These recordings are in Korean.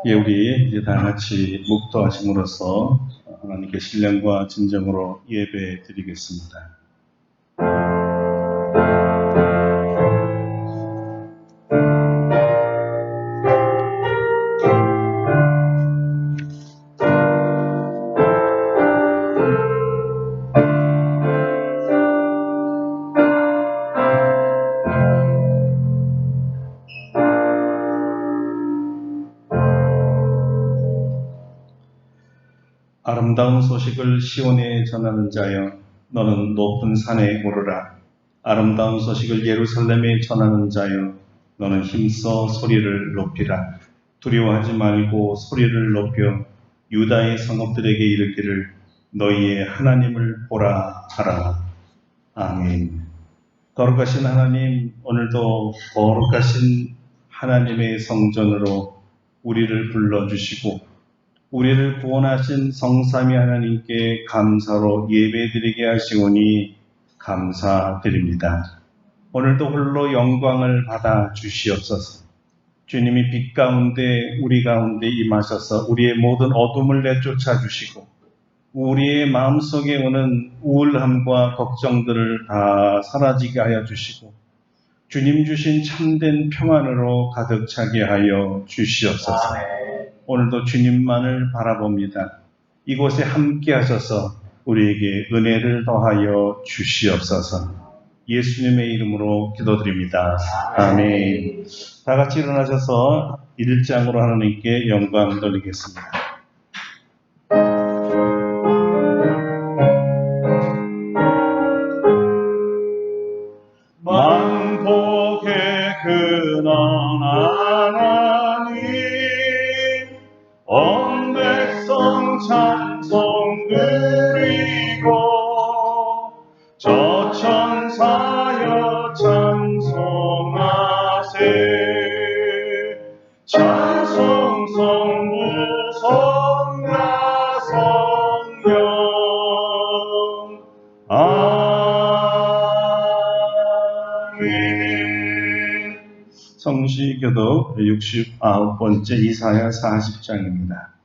예, 우리 이제 다 같이 묵도하심으로써 하나님께 신령과 진정으로 예배 드리겠습니다. 아름다운 소식을 시온에 전하는 자여, 너는 높은 산에 오르라. 아름다운 소식을 예루살렘에 전하는 자여, 너는 힘써 소리를 높이라. 두려워하지 말고 소리를 높여 유다의 성읍들에게 이르기를 너희의 하나님을 보라 하라. 아멘. 거룩하신 하나님, 오늘도 거룩하신 하나님의 성전으로 우리를 불러주시고 우리를 구원하신 성삼위 하나님께 감사로 예배드리게 하시오니 감사드립니다. 오늘도 홀로 영광을 받아 주시옵소서. 주님이 빛 가운데 우리 가운데 임하셔서 우리의 모든 어둠을 내쫓아 주시고 우리의 마음속에 오는 우울함과 걱정들을 다 사라지게 하여 주시고 주님 주신 참된 평안으로 가득 차게 하여 주시옵소서. 오늘도 주님만을 바라봅니다. 이곳에 함께 하셔서 우리에게 은혜를 더하여 주시옵소서. 예수님의 이름으로 기도드립니다. 아멘. 다 같이 일어나셔서 1장으로 하나님께 영광 돌리겠습니다. 만복의 근원 하나님, 온 백성 찬송 드리고 저 천사여 찬송하세. 찬송 성부 성자 성령 아멘. 성시교독 69번째 이사야 40장입니다.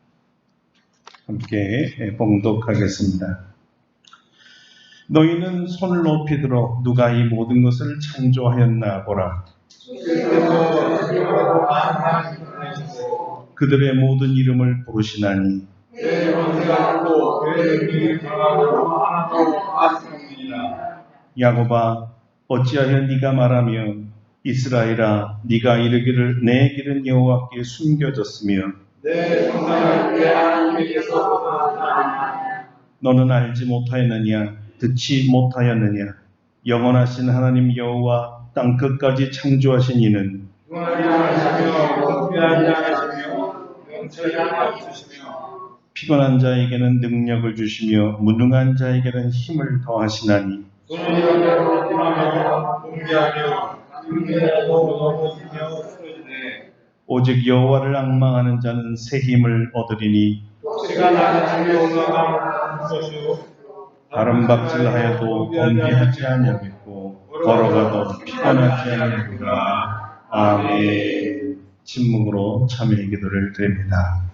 함께 봉독하겠습니다. 너희는 손을 높이 들어 누가 이 모든 것을 창조하였나 보라. 그들의 모든 이름을 부르시나니 야곱아, 어찌하여 네가 말하며 이스라엘아, 네가 이르기를 내 길은 여호와께 숨겨졌으며 내 성산을 내 하나님께서 벗어났나니 너는 알지 못하였느냐, 듣지 못하였느냐. 영원하신 하나님 여호와 땅 끝까지 창조하신 이는 피곤한 자에게는 능력을 주시며 무능한 자에게는 힘을 더하시나니 오직 여호와를 앙망하는 자는 새 힘을 얻으리니 바람박질하여도 번개하지 아니하겠고 걸어가도 피곤하지 아니하리라. 아멘. 침묵으로 참여의 기도를 드립니다.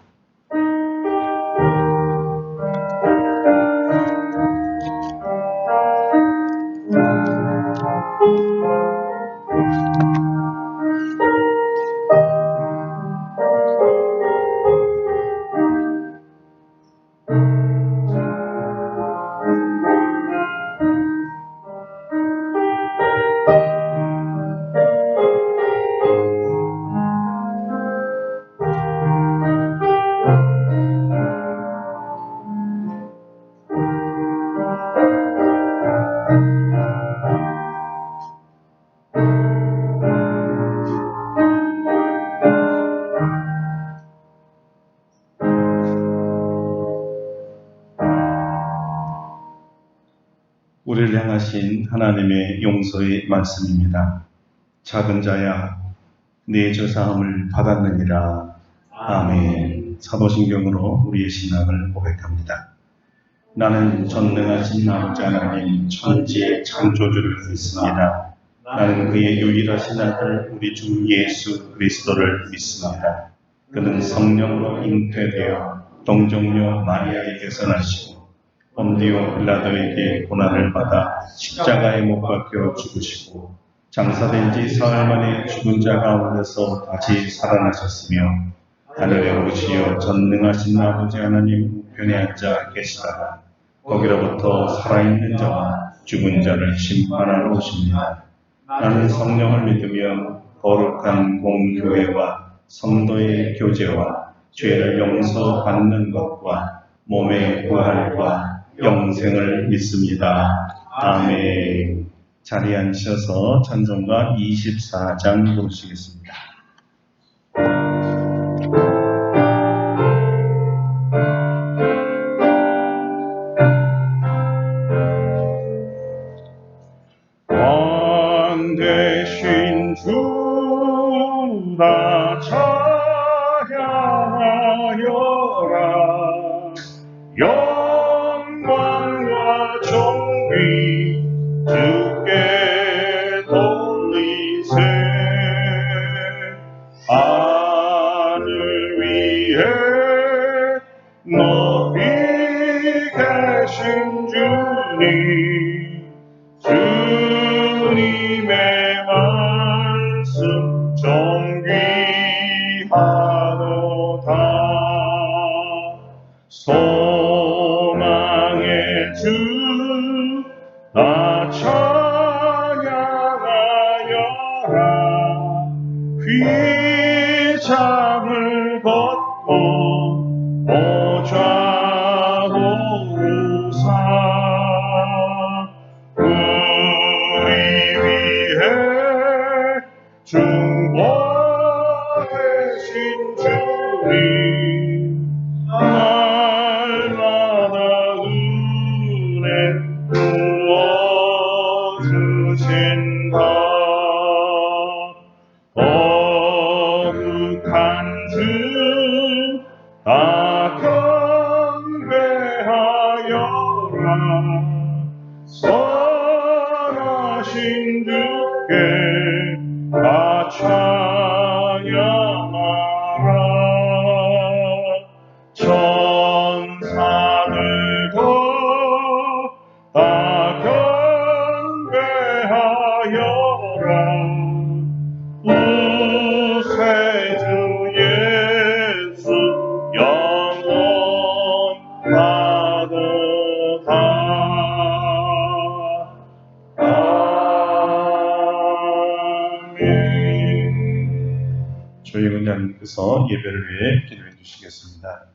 우리를 향하신 하나님의 용서의 말씀입니다. 작은 자야, 네 죄사함을 받았느니라. 아멘. 사도신경으로 우리의 신앙을 고백합니다. 나는 전능하신 아버지 하나님 천지의 창조주를 믿습니다. 나는 그의 유일하신 아들 우리 주 예수 그리스도를 믿습니다. 그는 성령으로 잉태되어 동정녀 마리아에게서 나시고 본디오 빌라도에게 고난을 받아 십자가에 못 박혀 죽으시고 장사된 지 사흘 만에 죽은 자 가운데서 다시 살아나셨으며 하늘에 오르시어 전능하신 아버지 하나님 우편에 앉아 계시다가 거기로부터 살아있는 자와 죽은 자를 심판하러 오십니다. 나는 성령을 믿으며 거룩한 공교회와 성도의 교제와 죄를 용서받는 것과 몸의 부활과 영생을 믿습니다. 아멘. 자리에 앉으셔서 찬송가 24장 부르시겠습니다. 왕되신 주라 찬양하여라. 영광과 존귀 주께 돌리세. 하늘 위에 높이 계신 주님의 말씀 존귀하도다. 소망의 주 나 찬양하여라. 휘장을 걷고 오좌로 오사 우리 위해 중보하신 주님 날마다 은혜 부어주신다. 거룩한 주 다 경배하여라. 선하신 주께 다 찬양하라. 천사들도 다 경배하여라. 우세주 예수 영원하도다. 아멘. 저희 은장님께서 예배를 위해 기도해 주시겠습니다.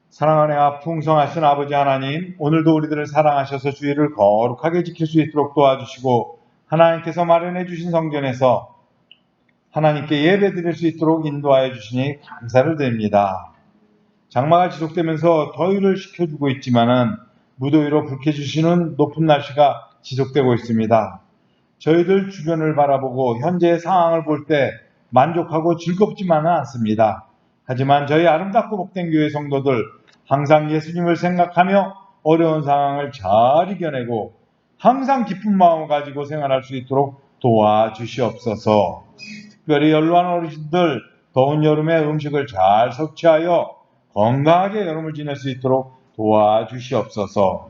사랑 안에와 풍성하신 아버지 하나님, 오늘도 우리들을 사랑하셔서 주의를 거룩하게 지킬 수 있도록 도와주시고 하나님께서 마련해 주신 성전에서 하나님께 예배드릴 수 있도록 인도하여 주시니 감사를 드립니다. 장마가 지속되면서 더위를 식혀주고 있지만은 무더위로 불쾌해주시는 높은 날씨가 지속되고 있습니다. 저희들 주변을 바라보고 현재의 상황을 볼 때 만족하고 즐겁지만은 않습니다. 하지만 저희 아름답고 복된 교회 성도들 항상 예수님을 생각하며 어려운 상황을 잘 이겨내고 항상 기쁜 마음을 가지고 생활할 수 있도록 도와주시옵소서. 특별히 연로한 어르신들 더운 여름에 음식을 잘 섭취하여 건강하게 여름을 지낼 수 있도록 도와주시옵소서.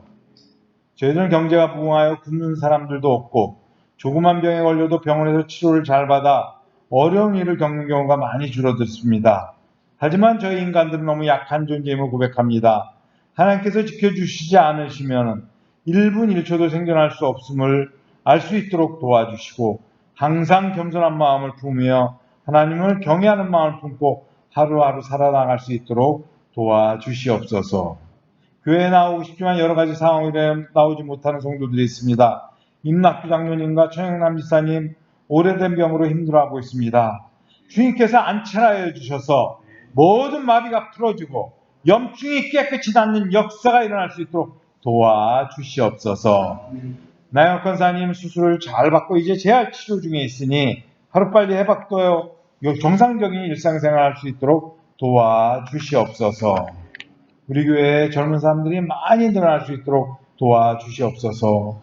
저희들은 경제가 부흥하여 굶는 사람들도 없고 조그만 병에 걸려도 병원에서 치료를 잘 받아 어려운 일을 겪는 경우가 많이 줄어들었습니다. 하지만 저희 인간들은 너무 약한 존재임을 고백합니다. 하나님께서 지켜주시지 않으시면 1분 1초도 생존할 수 없음을 알 수 있도록 도와주시고 항상 겸손한 마음을 품으며 하나님을 경외하는 마음을 품고 하루하루 살아나갈 수 있도록 도와주시옵소서. 교회에 나오고 싶지만 여러 가지 상황으로 나오지 못하는 성도들이 있습니다. 임낙주 장로님과 최영남 지사님 오래된 병으로 힘들어하고 있습니다. 주님께서 안찰하여 주셔서 모든 마비가 풀어지고 염증이 깨끗이 낫는 역사가 일어날 수 있도록 도와주시옵소서. 나영 권사님 수술을 잘 받고 이제 재활 치료 중에 있으니 하루빨리 해박도요 정상적인 일상생활 할 수 있도록 도와주시옵소서. 우리 교회에 젊은 사람들이 많이 늘어날 수 있도록 도와주시옵소서.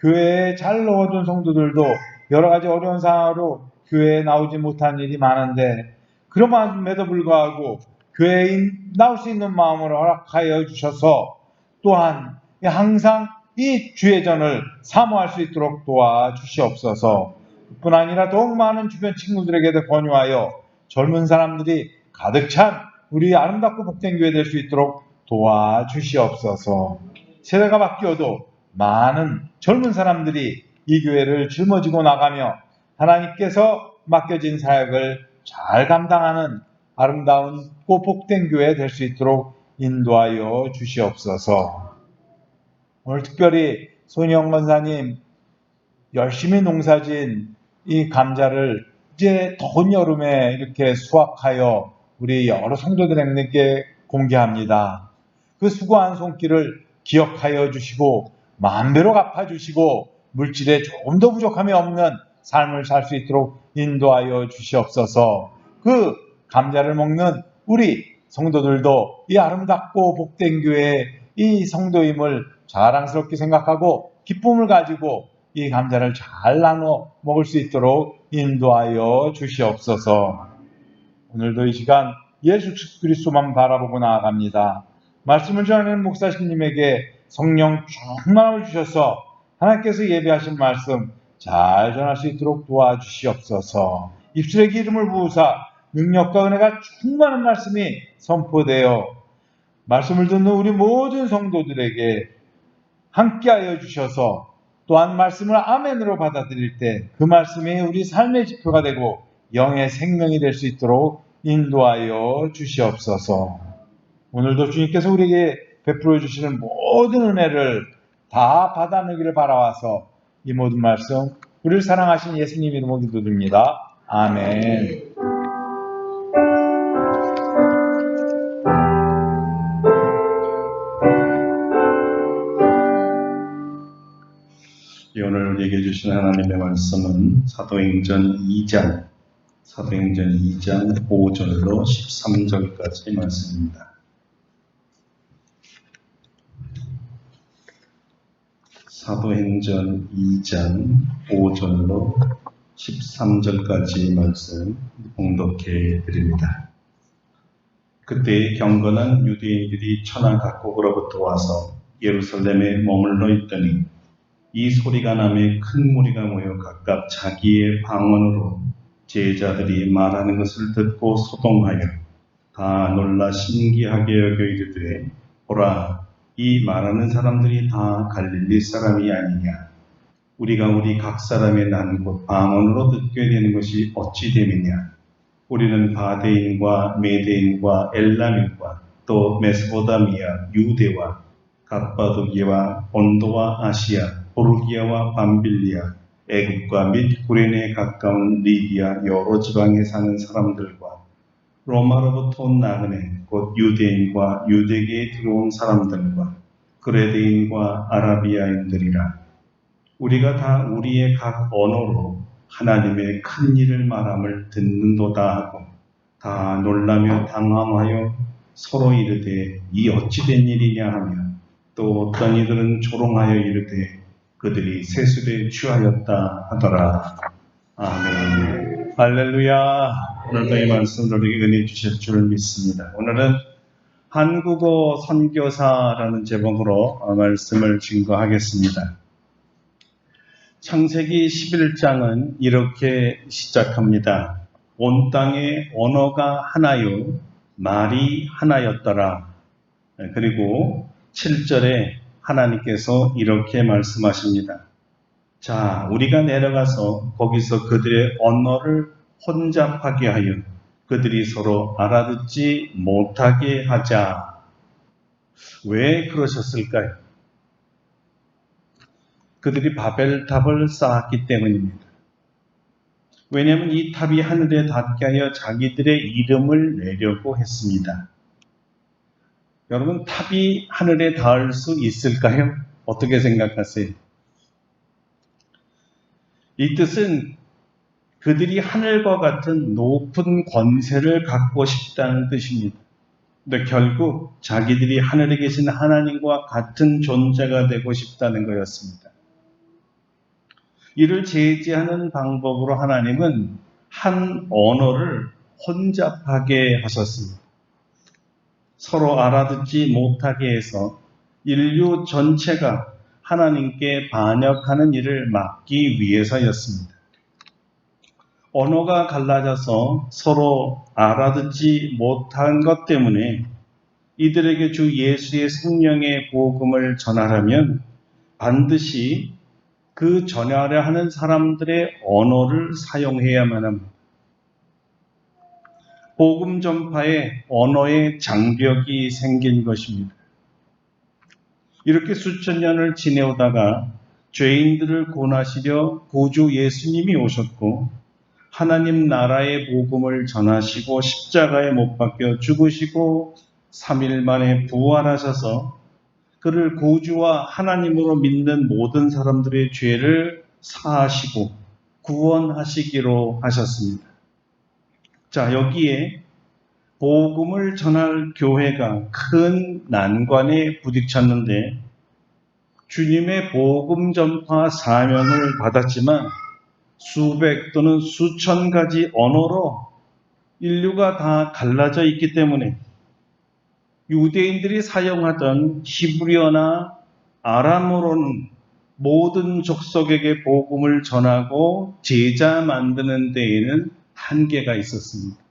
교회에 잘 넣어둔 성도들도 여러 가지 어려운 상황으로 교회에 나오지 못한 일이 많은데, 그럼에도 불구하고 교회에 나올 수 있는 마음을 허락하여 주셔서 또한 항상 이 주의전을 사모할 수 있도록 도와주시옵소서. 뿐 아니라 더욱 많은 주변 친구들에게도 권유하여 젊은 사람들이 가득 찬 우리 아름답고 복된 교회 될 수 있도록 도와주시옵소서. 세대가 바뀌어도 많은 젊은 사람들이 이 교회를 짊어지고 나가며 하나님께서 맡겨진 사역을 잘 감당하는 아름다운고 복된 교회 될 수 있도록 인도하여 주시옵소서. 오늘 특별히 손희영 권사님 열심히 농사진 이 감자를 이제 더운 여름에 이렇게 수확하여 우리 여러 성도들에게 공개합니다. 그 수고한 손길을 기억하여 주시고 마음대로 갚아주시고 물질에 조금 더 부족함이 없는 삶을 살 수 있도록 인도하여 주시옵소서. 그 감자를 먹는 우리 성도들도 이 아름답고 복된 교회의 이 성도임을 자랑스럽게 생각하고 기쁨을 가지고 이 감자를 잘 나눠 먹을 수 있도록 인도하여 주시옵소서. 오늘도 이 시간 예수 그리스도만 바라보고 나아갑니다. 말씀을 전하는 목사님에게 성령 충만함을 주셔서 하나님께서 예비하신 말씀 잘 전할 수 있도록 도와주시옵소서. 입술에 기름을 부으사 능력과 은혜가 충만한 말씀이 선포되어 말씀을 듣는 우리 모든 성도들에게 함께하여 주셔서 또한 말씀을 아멘으로 받아들일 때 그 말씀이 우리 삶의 지표가 되고 영의 생명이 될 수 있도록 인도하여 주시옵소서. 오늘도 주님께서 우리에게 베풀어 주시는 모든 은혜를 다 받아내기를 바라와서 이 모든 말씀 우리를 사랑하신 예수님 이름으로 기도드립니다. 아멘. 오늘 우리에게 주신 하나님의 말씀은 사도행전 2장 5절로 13절까지 말씀입니다. 사도행전 2장 5절로 13절까지 말씀 봉독해 드립니다. 그때 경건한 유대인들이 천하 각국으로부터 와서 예루살렘에 머물러 있더니 이 소리가 나매 큰 무리가 모여 각각 자기의 방언으로 제자들이 말하는 것을 듣고 소동하여 다 놀라 신기하게 여겨 이르되 보라, 이 말하는 사람들이 다 갈릴리 사람이 아니냐. 우리가 우리 각 사람의 난 곳 방언으로 듣게 되는 것이 어찌 됨이냐. 우리는 바데인과 메데인과 엘람인과 또 메소포다미아, 유대와 갑바도기와 본도와 아시아, 보르기아와 밤빌리아, 애국과 및 구레네에 가까운 리비아 여러 지방에 사는 사람들과 로마로부터 온 나그네 곧 유대인과 유대계에 들어온 사람들과 그레데인과 아라비아인들이라. 우리가 다 우리의 각 언어로 하나님의 큰 일을 말함을 듣는도다 하고 다 놀라며 당황하여 서로 이르되 이 어찌 된 일이냐 하며 또 어떤 이들은 조롱하여 이르되 그들이 세술에 취하였다 하더라. 아멘. 할렐루야. 오늘도 이 말씀을 우리에게 은혜 주실 줄 믿습니다. 오늘은 한국어 선교사라는 제목으로 말씀을 증거하겠습니다. 창세기 11장은 이렇게 시작합니다. 온 땅의 언어가 하나요 말이 하나였더라. 그리고 7절에 하나님께서 이렇게 말씀하십니다. 자, 우리가 내려가서 거기서 그들의 언어를 혼잡하게 하여 그들이 서로 알아듣지 못하게 하자. 왜 그러셨을까요? 그들이 바벨탑을 쌓았기 때문입니다. 왜냐하면 이 탑이 하늘에 닿게 하여 자기들의 이름을 내려고 했습니다. 여러분, 탑이 하늘에 닿을 수 있을까요? 어떻게 생각하세요? 이 뜻은 그들이 하늘과 같은 높은 권세를 갖고 싶다는 뜻입니다. 근데 결국 자기들이 하늘에 계신 하나님과 같은 존재가 되고 싶다는 거였습니다. 이를 제지하는 방법으로 하나님은 한 언어를 혼잡하게 하셨습니다. 서로 알아듣지 못하게 해서 인류 전체가 하나님께 반역하는 일을 막기 위해서였습니다. 언어가 갈라져서 서로 알아듣지 못한 것 때문에 이들에게 주 예수의 생명의 복음을 전하려면 반드시 그 전하려 하는 사람들의 언어를 사용해야만 합니다. 복음 전파에 언어의 장벽이 생긴 것입니다. 이렇게 수천 년을 지내오다가 죄인들을 구원하시려 구주 예수님이 오셨고 하나님 나라의 복음을 전하시고 십자가에 못 박혀 죽으시고 3일 만에 부활하셔서 그를 구주와 하나님으로 믿는 모든 사람들의 죄를 사하시고 구원하시기로 하셨습니다. 자, 여기에 복음을 전할 교회가 큰 난관에 부딪혔는데 주님의 복음 전파 사명을 받았지만 수백 또는 수천 가지 언어로 인류가 다 갈라져 있기 때문에 유대인들이 사용하던 히브리어나 아람어로는 모든 족속에게 복음을 전하고 제자 만드는 데에는 한계가 있었습니다.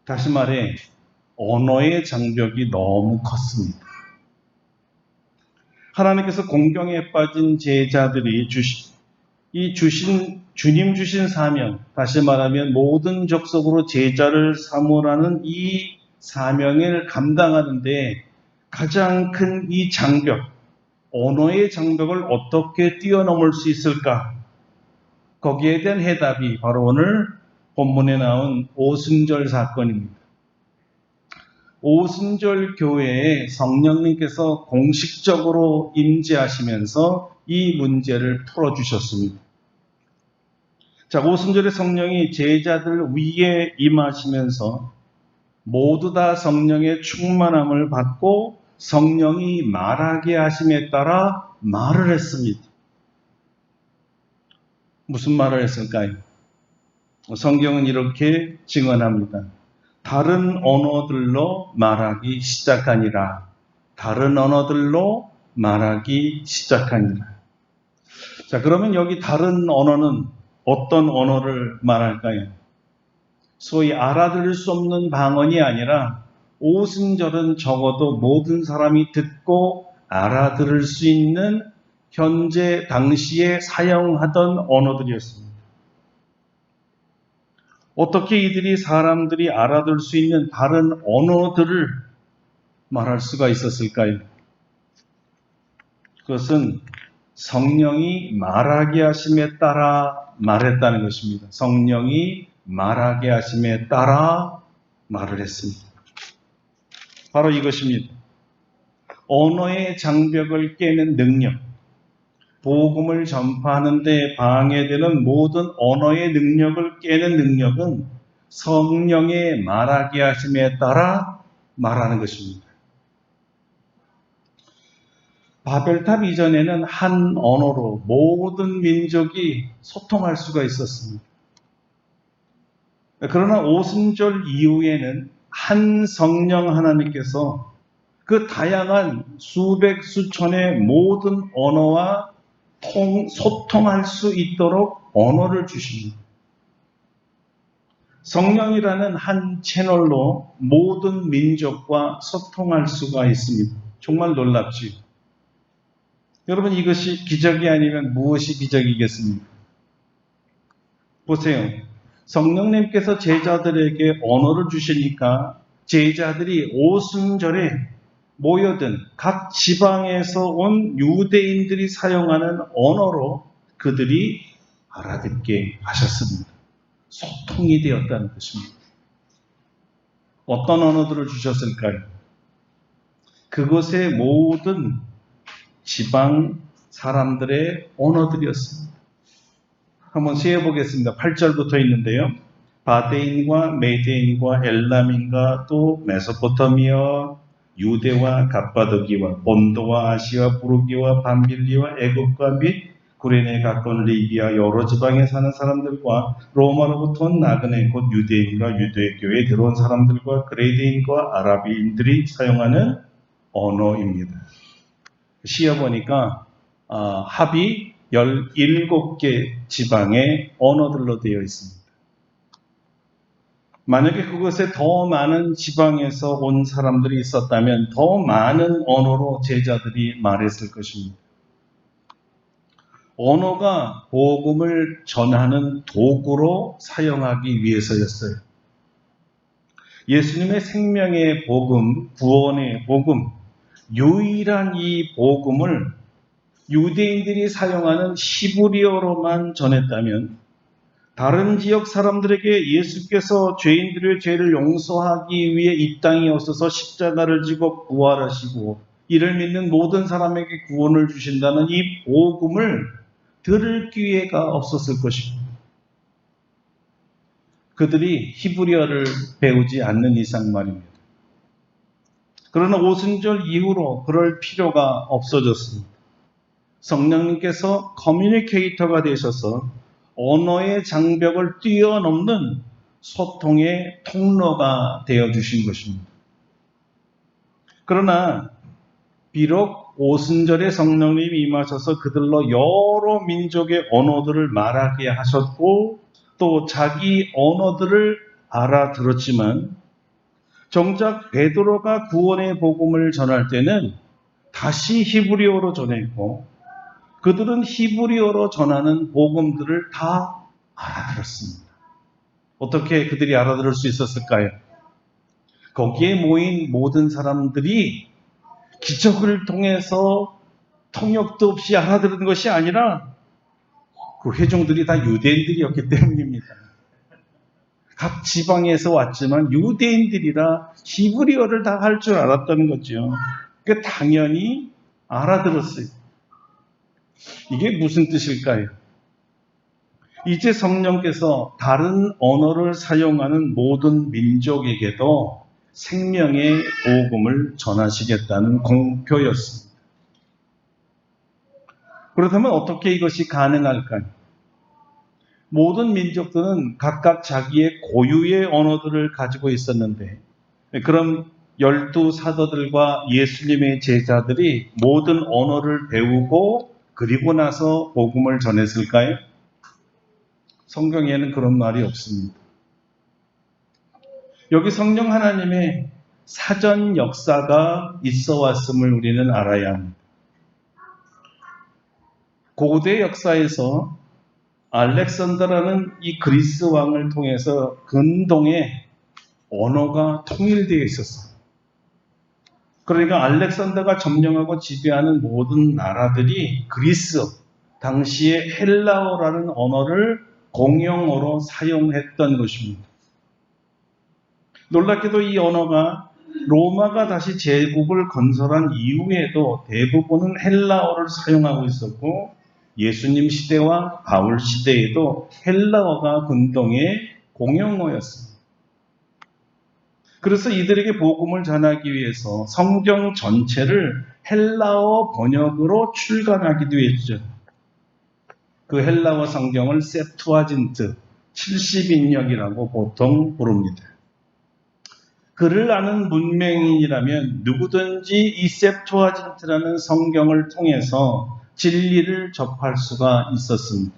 다시 말해 언어의 장벽이 너무 컸습니다. 하나님께서 공경에 빠진 제자들이 주님 주신 사명, 다시 말하면 모든 족속으로 제자를 삼으라는 이 사명을 감당하는데 가장 큰 이 장벽, 언어의 장벽을 어떻게 뛰어넘을 수 있을까? 거기에 대한 해답이 바로 오늘 본문에 나온 오순절 사건입니다. 오순절 교회에 성령님께서 공식적으로 임재하시면서 이 문제를 풀어주셨습니다. 자, 오순절에 성령이 제자들 위에 임하시면서 모두 다 성령의 충만함을 받고 성령이 말하게 하심에 따라 말을 했습니다. 무슨 말을 했을까요? 성경은 이렇게 증언합니다. 다른 언어들로 말하기 시작하니라. 다른 언어들로 말하기 시작하니라. 자, 그러면 여기 다른 언어는 어떤 언어를 말할까요? 소위 알아들을 수 없는 방언이 아니라 오순절은 적어도 모든 사람이 듣고 알아들을 수 있는 현재 당시에 사용하던 언어들이었습니다. 어떻게 이들이 사람들이 알아들 수 있는 다른 언어들을 말할 수가 있었을까요? 그것은 성령이 말하게 하심에 따라 말했다는 것입니다. 성령이 말하게 하심에 따라 말을 했습니다. 바로 이것입니다. 언어의 장벽을 깨는 능력, 복음을 전파하는 데 방해되는 모든 언어의 능력을 깨는 능력은 성령의 말하게 하심에 따라 말하는 것입니다. 바벨탑 이전에는 한 언어로 모든 민족이 소통할 수가 있었습니다. 그러나 오순절 이후에는 한 성령 하나님께서 그 다양한 수백 수천의 모든 언어와 소통할 수 있도록 언어를 주십니다. 성령이라는 한 채널로 모든 민족과 소통할 수가 있습니다. 정말 놀랍지요. 여러분, 이것이 기적이 아니면 무엇이 기적이겠습니까? 보세요. 성령님께서 제자들에게 언어를 주시니까 제자들이 오순절에 모여든 각 지방에서 온 유대인들이 사용하는 언어로 그들이 알아듣게 하셨습니다. 소통이 되었다는 것입니다. 어떤 언어들을 주셨을까요? 그곳의 모든 지방 사람들의 언어들이었습니다. 한번 세어보겠습니다. 8절부터 있는데요. 바데인과 메데인과 엘람인과 또 메소포타미아, 유대와 갑바도기와 본도와 아시아 부르기와 밤빌리와 애국과 및 구레네 가까운 리비아 여러 지방에 사는 사람들과 로마로부터 온 나그네 곧 유대인과 유대교에 들어온 사람들과 그레이드인과 아라비인들이 사용하는 언어입니다. 시어보니까 합이 17개 지방의 언어들로 되어 있습니다. 만약에 그것에 더 많은 지방에서 온 사람들이 있었다면 더 많은 언어로 제자들이 말했을 것입니다. 언어가 복음을 전하는 도구로 사용하기 위해서였어요. 예수님의 생명의 복음, 구원의 복음, 유일한 이 복음을 유대인들이 사용하는 히브리어로만 전했다면 다른 지역 사람들에게 예수께서 죄인들의 죄를 용서하기 위해 이 땅에 오셔서 십자가를 지고 부활하시고 이를 믿는 모든 사람에게 구원을 주신다는 이 복음을 들을 기회가 없었을 것입니다. 그들이 히브리어를 배우지 않는 이상 말입니다. 그러나 오순절 이후로 그럴 필요가 없어졌습니다. 성령님께서 커뮤니케이터가 되셔서 언어의 장벽을 뛰어넘는 소통의 통로가 되어주신 것입니다. 그러나 비록 오순절에 성령님이 임하셔서 그들로 여러 민족의 언어들을 말하게 하셨고 또 자기 언어들을 알아들었지만 정작 베드로가 구원의 복음을 전할 때는 다시 히브리어로 전했고 그들은 히브리어로 전하는 복음들을 다 알아들었습니다. 어떻게 그들이 알아들을 수 있었을까요? 거기에 모인 모든 사람들이 기적을 통해서 통역도 없이 알아들은 것이 아니라 그 회중들이 다 유대인들이었기 때문입니다. 각 지방에서 왔지만 유대인들이라 히브리어를 다 할 줄 알았다는 거죠. 그러니까 당연히 알아들었어요. 이게 무슨 뜻일까요? 이제 성령께서 다른 언어를 사용하는 모든 민족에게도 생명의 복음을 전하시겠다는 공표였습니다. 그렇다면 어떻게 이것이 가능할까요? 모든 민족들은 각각 자기의 고유의 언어들을 가지고 있었는데 그럼 12사도들과 예수님의 제자들이 모든 언어를 배우고 그리고 나서 복음을 전했을까요? 성경에는 그런 말이 없습니다. 여기 성령 하나님의 사전 역사가 있어 왔음을 우리는 알아야 합니다. 고대 역사에서 알렉산더라는 이 그리스 왕을 통해서 근동의 언어가 통일되어 있었어요. 그러니까 알렉산더가 점령하고 지배하는 모든 나라들이 그리스, 당시에 헬라어라는 언어를 공용어로 사용했던 것입니다. 놀랍게도 이 언어가 로마가 다시 제국을 건설한 이후에도 대부분은 헬라어를 사용하고 있었고 예수님 시대와 바울 시대에도 헬라어가 근동의 공용어였습니다. 그래서 이들에게 복음을 전하기 위해서 성경 전체를 헬라어 번역으로 출간하기도 했죠. 그 헬라어 성경을 세프투아진트, 70인역이라고 보통 부릅니다. 글을 아는 문맹인이라면 누구든지 이 세프투아진트라는 성경을 통해서 진리를 접할 수가 있었습니다.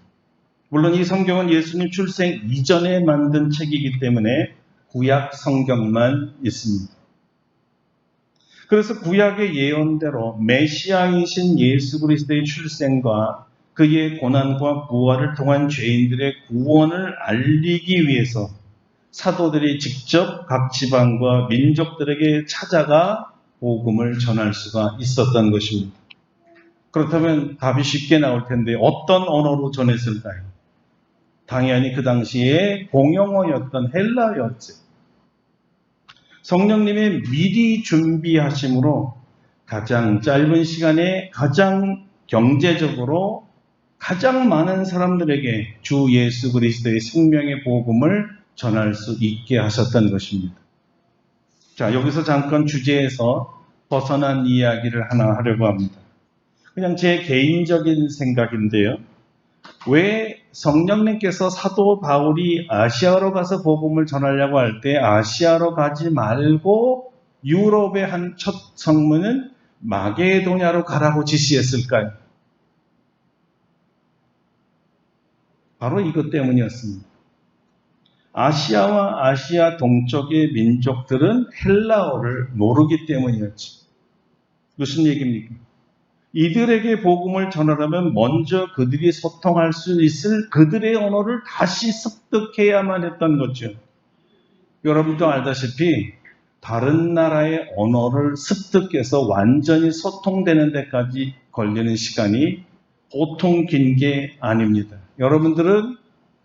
물론 이 성경은 예수님 출생 이전에 만든 책이기 때문에 구약 성경만 있습니다. 그래서 구약의 예언대로 메시아이신 예수 그리스도의 출생과 그의 고난과 부활을 통한 죄인들의 구원을 알리기 위해서 사도들이 직접 각 지방과 민족들에게 찾아가 복음을 전할 수가 있었던 것입니다. 그렇다면 답이 쉽게 나올 텐데 어떤 언어로 전했을까요? 당연히 그 당시에 공용어였던 헬라어였죠. 성령님의 미리 준비하심으로 가장 짧은 시간에 가장 경제적으로 가장 많은 사람들에게 주 예수 그리스도의 생명의 복음을 전할 수 있게 하셨던 것입니다. 자, 여기서 잠깐 주제에서 벗어난 이야기를 하나 하려고 합니다. 그냥 제 개인적인 생각인데요. 왜 성령님께서 사도 바울이 아시아로 가서 복음을 전하려고 할 때 아시아로 가지 말고 유럽의 한 첫 성문은 마게도냐로 가라고 지시했을까요? 바로 이것 때문이었습니다. 아시아와 아시아 동쪽의 민족들은 헬라어를 모르기 때문이었죠. 무슨 얘기입니까? 이들에게 복음을 전하려면 먼저 그들이 소통할 수 있을 그들의 언어를 다시 습득해야만 했던 거죠. 여러분도 알다시피 다른 나라의 언어를 습득해서 완전히 소통되는 데까지 걸리는 시간이 보통 긴 게 아닙니다. 여러분들은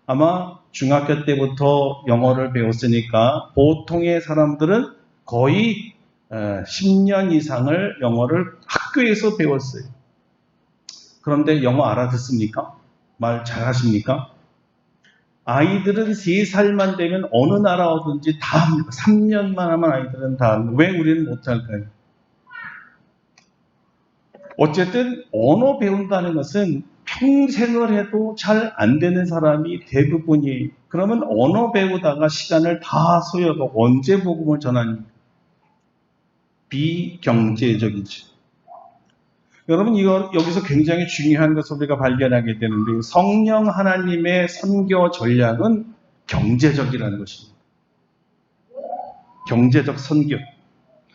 아마 중학교 때부터 영어를 배웠으니까 보통의 사람들은 거의 10년 이상을 영어를 학교에서 배웠어요. 그런데 영어 알아듣습니까? 말 잘하십니까? 아이들은 3살만 되면 어느 나라 어든지 다 합니다. 3년만 하면 아이들은 다 합니다. 왜 우리는 못할까요? 어쨌든 언어 배운다는 것은 평생을 해도 잘 안 되는 사람이 대부분이에요. 그러면 언어 배우다가 시간을 다 소요하고 언제 복음을 전하니까 비경제적이죠. 여러분 여기서 굉장히 중요한 것을 우리가 발견하게 되는데 성령 하나님의 선교 전략은 경제적이라는 것입니다. 경제적 선교.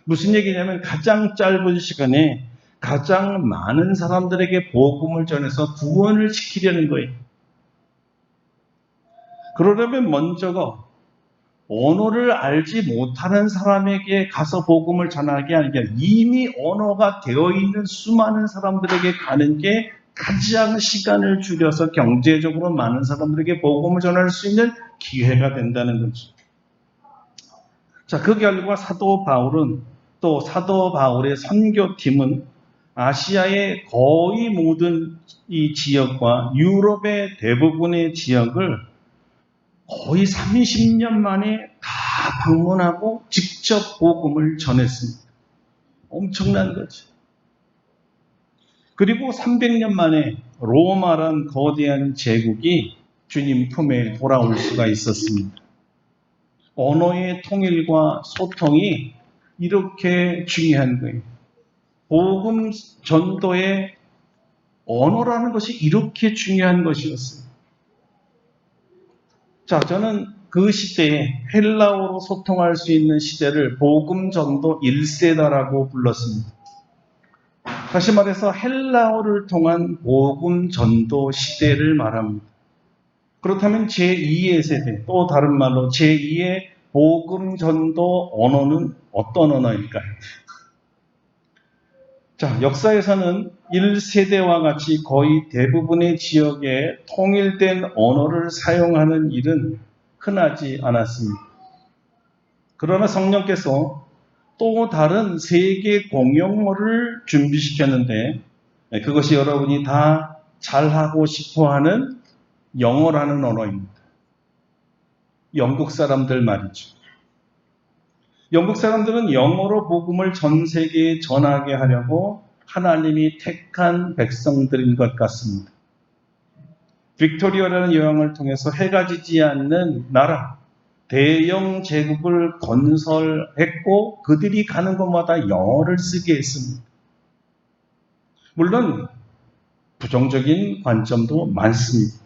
무슨 얘기냐면 가장 짧은 시간에 가장 많은 사람들에게 복음을 전해서 구원을 시키려는 거예요. 그러려면 먼저 언어를 알지 못하는 사람에게 가서 복음을 전하게 하는 게 아니라 이미 언어가 되어 있는 수많은 사람들에게 가는 게 가장 시간을 줄여서 경제적으로 많은 사람들에게 복음을 전할 수 있는 기회가 된다는 거죠. 자, 그 결과 사도 바울의 선교팀은 아시아의 거의 모든 이 지역과 유럽의 대부분의 지역을 거의 30년 만에 다 방문하고 직접 복음을 전했습니다. 엄청난 거죠. 그리고 300년 만에 로마란 거대한 제국이 주님 품에 돌아올 수가 있었습니다. 언어의 통일과 소통이 이렇게 중요한 거예요. 복음 전도의 언어라는 것이 이렇게 중요한 것이었어요. 자, 저는 그 시대에 헬라어로 소통할 수 있는 시대를 복음 전도 1세다라고 불렀습니다. 다시 말해서 헬라어를 통한 복음 전도 시대를 말합니다. 그렇다면 제2의 세대, 또 다른 말로 제2의 복음 전도 언어는 어떤 언어일까요? 자, 역사에서는 1세대와 같이 거의 대부분의 지역에 통일된 언어를 사용하는 일은 흔하지 않았습니다. 그러나 성령께서 또 다른 세계 공용어를 준비시켰는데 그것이 여러분이 다 잘하고 싶어하는 영어라는 언어입니다. 영국 사람들 말이죠. 영국 사람들은 영어로 복음을 전 세계에 전하게 하려고 하나님이 택한 백성들인 것 같습니다. 빅토리아라는 여왕을 통해서 해가 지지 않는 나라, 대영 제국을 건설했고 그들이 가는 곳마다 영어를 쓰게 했습니다. 물론 부정적인 관점도 많습니다.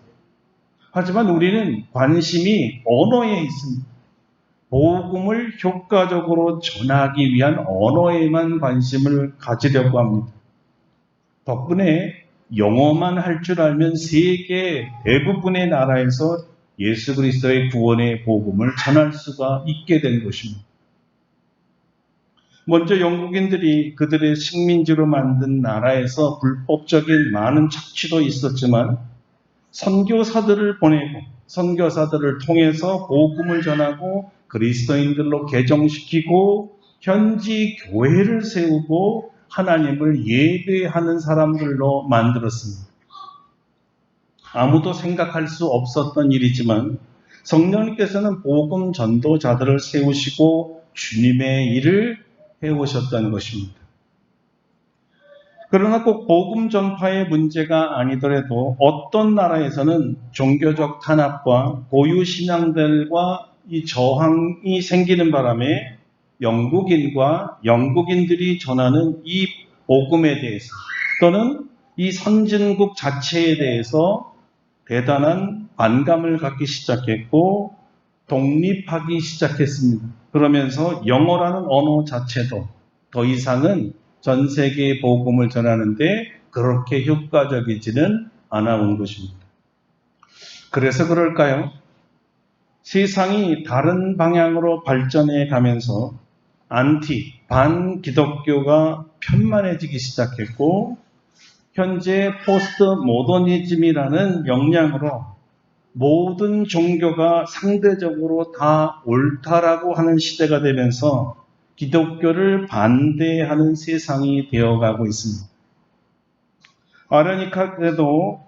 하지만 우리는 관심이 언어에 있습니다. 복음을 효과적으로 전하기 위한 언어에만 관심을 가지려고 합니다. 덕분에 영어만 할 줄 알면 세계 대부분의 나라에서 예수 그리스도의 구원의 복음을 전할 수가 있게 된 것입니다. 먼저 영국인들이 그들의 식민지로 만든 나라에서 불법적인 많은 착취도 있었지만 선교사들을 보내고 선교사들을 통해서 복음을 전하고 그리스도인들로 개종시키고 현지 교회를 세우고 하나님을 예배하는 사람들로 만들었습니다. 아무도 생각할 수 없었던 일이지만 성령님께서는 복음 전도자들을 세우시고 주님의 일을 해오셨다는 것입니다. 그러나 꼭 복음 전파의 문제가 아니더라도 어떤 나라에서는 종교적 탄압과 고유 신앙들과 이 저항이 생기는 바람에 영국인과 영국인들이 전하는 이 복음에 대해서 또는 이 선진국 자체에 대해서 대단한 반감을 갖기 시작했고 독립하기 시작했습니다. 그러면서 영어라는 언어 자체도 더 이상은 전 세계의 복음을 전하는데 그렇게 효과적이지는 않아 온 것입니다. 그래서 그럴까요? 세상이 다른 방향으로 발전해 가면서 반기독교가 편만해지기 시작했고 현재 포스트 모더니즘이라는 역량으로 모든 종교가 상대적으로 다 옳다라고 하는 시대가 되면서 기독교를 반대하는 세상이 되어가고 있습니다. 아르니카에도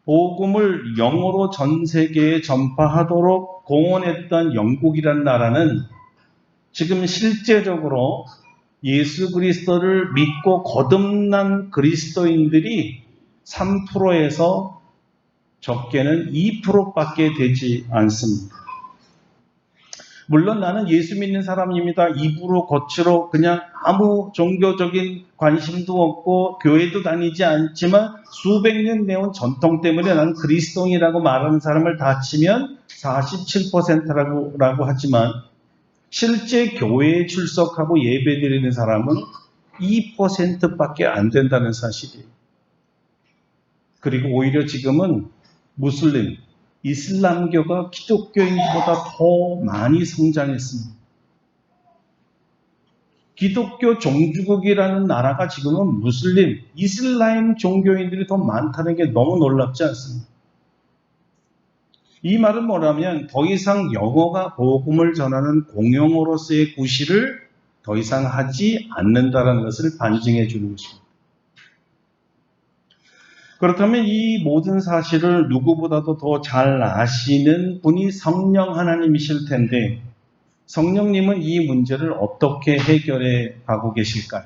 복음을 영어로 전 세계에 전파하도록 공언했던 영국이라는 나라는 지금 실제적으로 예수 그리스도를 믿고 거듭난 그리스도인들이 3%에서 적게는 2%밖에 되지 않습니다. 물론 나는 예수 믿는 사람입니다. 입으로 겉으로 그냥 아무 종교적인 관심도 없고 교회도 다니지 않지만 수백 년 내온 전통 때문에 나는 그리스도인이라고 말하는 사람을 다 치면 47%라고 하지만 실제 교회에 출석하고 예배드리는 사람은 2%밖에 안 된다는 사실이에요. 그리고 오히려 지금은 무슬림, 이슬람교가 기독교인보다 더 많이 성장했습니다. 기독교 종주국이라는 나라가 지금은 무슬림, 이슬람 종교인들이 더 많다는 게 너무 놀랍지 않습니까? 이 말은 뭐냐면 더 이상 영어가 복음을 전하는 공용어로서의 구실을 더 이상 하지 않는다는 것을 반증해 주는 것입니다. 그렇다면 이 모든 사실을 누구보다도 더 잘 아시는 분이 성령 하나님이실 텐데 성령님은 이 문제를 어떻게 해결해 가고 계실까요?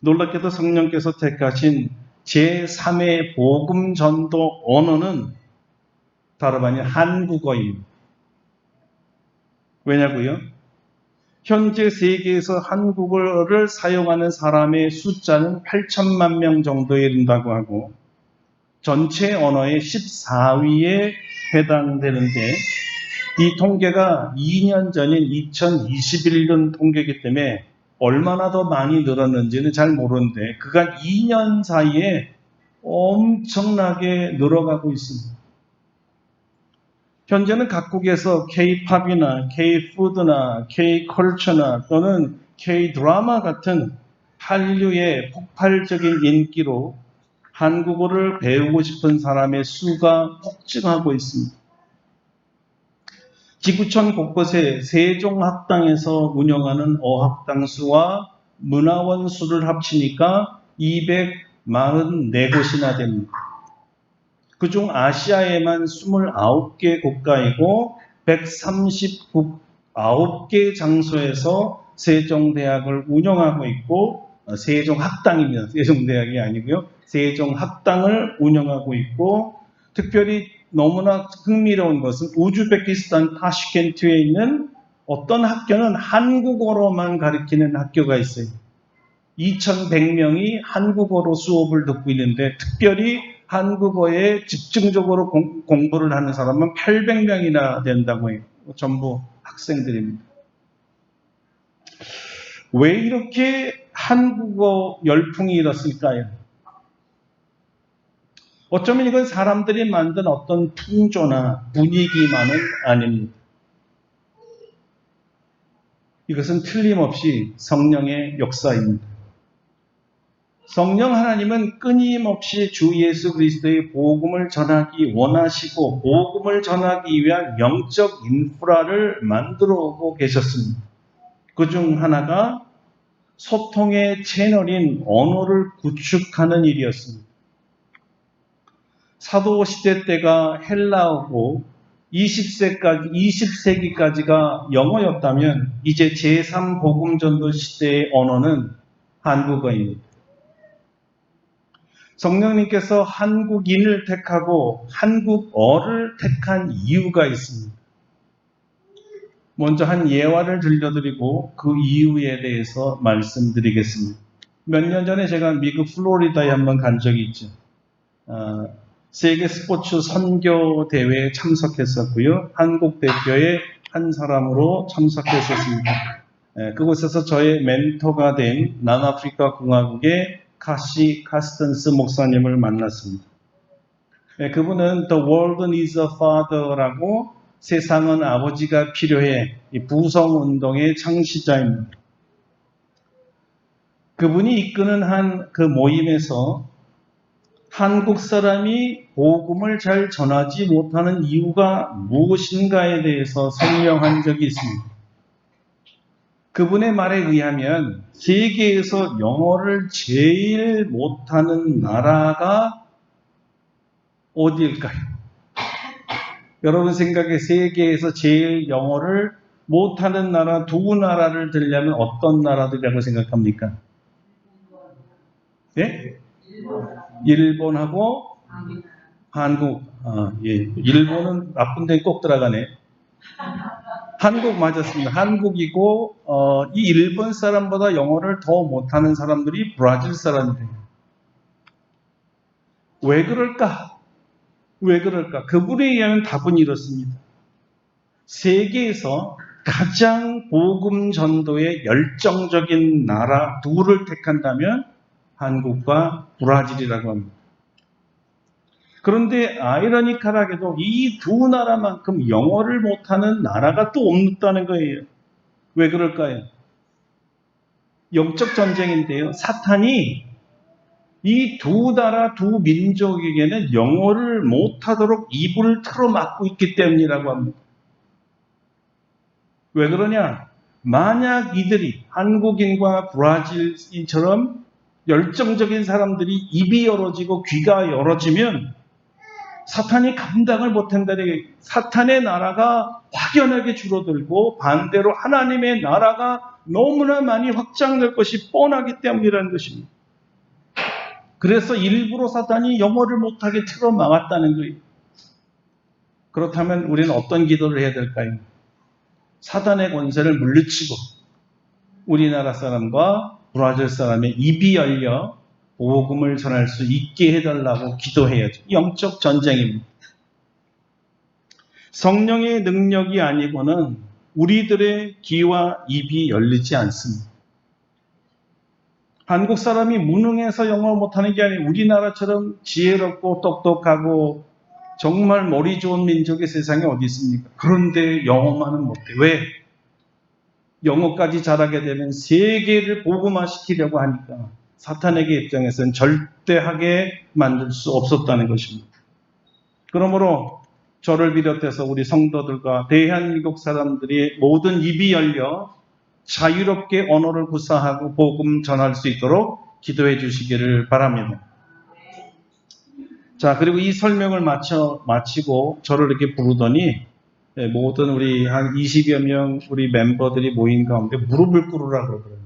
놀랍게도 성령께서 택하신 제3의 복음 전도 언어는 다름 아닌 한국어입니다. 왜냐고요? 현재 세계에서 한국어를 사용하는 사람의 숫자는 8천만 명 정도에 이른다고 하고 전체 언어의 14위에 해당되는데 이 통계가 2년 전인 2021년 통계이기 때문에 얼마나 더 많이 늘었는지는 잘 모르는데 그간 2년 사이에 엄청나게 늘어가고 있습니다. 현재는 각국에서 K-팝이나 K-푸드나 K-컬처나 또는 K-드라마 같은 한류의 폭발적인 인기로 한국어를 배우고 싶은 사람의 수가 폭증하고 있습니다. 지구촌 곳곳에 세종학당에서 운영하는 어학당 수와 문화원 수를 합치니까 244곳이나 됩니다. 그중 아시아에만 29개 국가이고 139개 장소에서 세종대학을 운영하고 있고 세종학당입니다. 세종대학이 아니고요. 세종학당을 운영하고 있고 특별히 너무나 흥미로운 것은 우즈베키스탄 타슈켄트에 있는 어떤 학교는 한국어로만 가르치는 학교가 있어요. 2,100명이 한국어로 수업을 듣고 있는데 특별히 한국어에 집중적으로 공부를 하는 사람은 800명이나 된다고 해요. 전부 학생들입니다. 왜 이렇게 한국어 열풍이 일었을까요? 어쩌면 이건 사람들이 만든 어떤 풍조나 분위기만은 아닙니다. 이것은 틀림없이 성령의 역사입니다. 성령 하나님은 끊임없이 주 예수 그리스도의 복음을 전하기 원하시고 복음을 전하기 위한 영적 인프라를 만들어 오고 계셨습니다. 그중 하나가 소통의 채널인 언어를 구축하는 일이었습니다. 사도 시대 때가 헬라어고 20세기까지가 영어였다면 이제 제3복음전도 시대의 언어는 한국어입니다. 성령님께서 한국인을 택하고 한국어를 택한 이유가 있습니다. 먼저 한 예화를 들려드리고 그 이유에 대해서 말씀드리겠습니다. 몇 년 전에 제가 미국 플로리다에 한번 간 적이 있죠. 세계 스포츠 선교 대회에 참석했었고요. 한국 대표의 한 사람으로 참석했었습니다. 그곳에서 저의 멘토가 된 남아프리카 공화국의 카시 카스턴스 목사님을 만났습니다. 그분은 The World Needs a Father라고 세상은 아버지가 필요해 이 부성운동의 창시자입니다. 그분이 이끄는 한 그 모임에서 한국 사람이 복음을 잘 전하지 못하는 이유가 무엇인가에 대해서 설명한 적이 있습니다. 그분의 말에 의하면 세계에서 영어를 제일 못하는 나라가 어디일까요? 여러분 생각에 세계에서 제일 영어를 못하는 나라 두 나라를 들려면 어떤 나라들이라고 생각합니까? 예? 일본하고 한국. 예. 일본은 나쁜 데 꼭 들어가네. 한국 맞았습니다. 한국이고 이 일본 사람보다 영어를 더 못하는 사람들이 브라질 사람이에요. 왜 그럴까? 왜 그럴까? 그분에 의하면 답은 이렇습니다. 세계에서 가장 복음 전도에 열정적인 나라 둘을 택한다면 한국과 브라질이라고 합니다. 그런데 아이러니컬하게도 이 두 나라만큼 영어를 못하는 나라가 또 없다는 거예요. 왜 그럴까요? 영적 전쟁인데요. 사탄이 이 두 나라, 두 민족에게는 영어를 못하도록 입을 틀어막고 있기 때문이라고 합니다. 왜 그러냐? 만약 이들이 한국인과 브라질인처럼 열정적인 사람들이 입이 열어지고 귀가 열어지면 사탄이 감당을 못한다는 게 사탄의 나라가 확연하게 줄어들고 반대로 하나님의 나라가 너무나 많이 확장될 것이 뻔하기 때문이라는 것입니다. 그래서 일부러 사탄이 영어를 못하게 틀어막았다는 거예요. 그렇다면 우리는 어떤 기도를 해야 될까요? 사탄의 권세를 물리치고 우리나라 사람과 브라질 사람의 입이 열려 복음을 전할 수 있게 해달라고 기도해야죠. 영적 전쟁입니다. 성령의 능력이 아니고는 우리들의 귀와 입이 열리지 않습니다. 한국 사람이 무능해서 영어 못하는 게 아니라 우리나라처럼 지혜롭고 똑똑하고 정말 머리 좋은 민족이 세상에 어디 있습니까? 그런데 영어만은 못해. 왜? 영어까지 잘하게 되면 세계를 복음화시키려고 하니까 사탄에게 입장에서는 절대하게 만들 수 없었다는 것입니다. 그러므로 저를 비롯해서 우리 성도들과 대한민국 사람들이 모든 입이 열려 자유롭게 언어를 구사하고 복음 전할 수 있도록 기도해 주시기를 바랍니다. 자, 그리고 이 설명을 마치고 저를 이렇게 부르더니 모든 우리 한 20여 명 우리 멤버들이 모인 가운데 무릎을 꿇으라고 그러더라고요.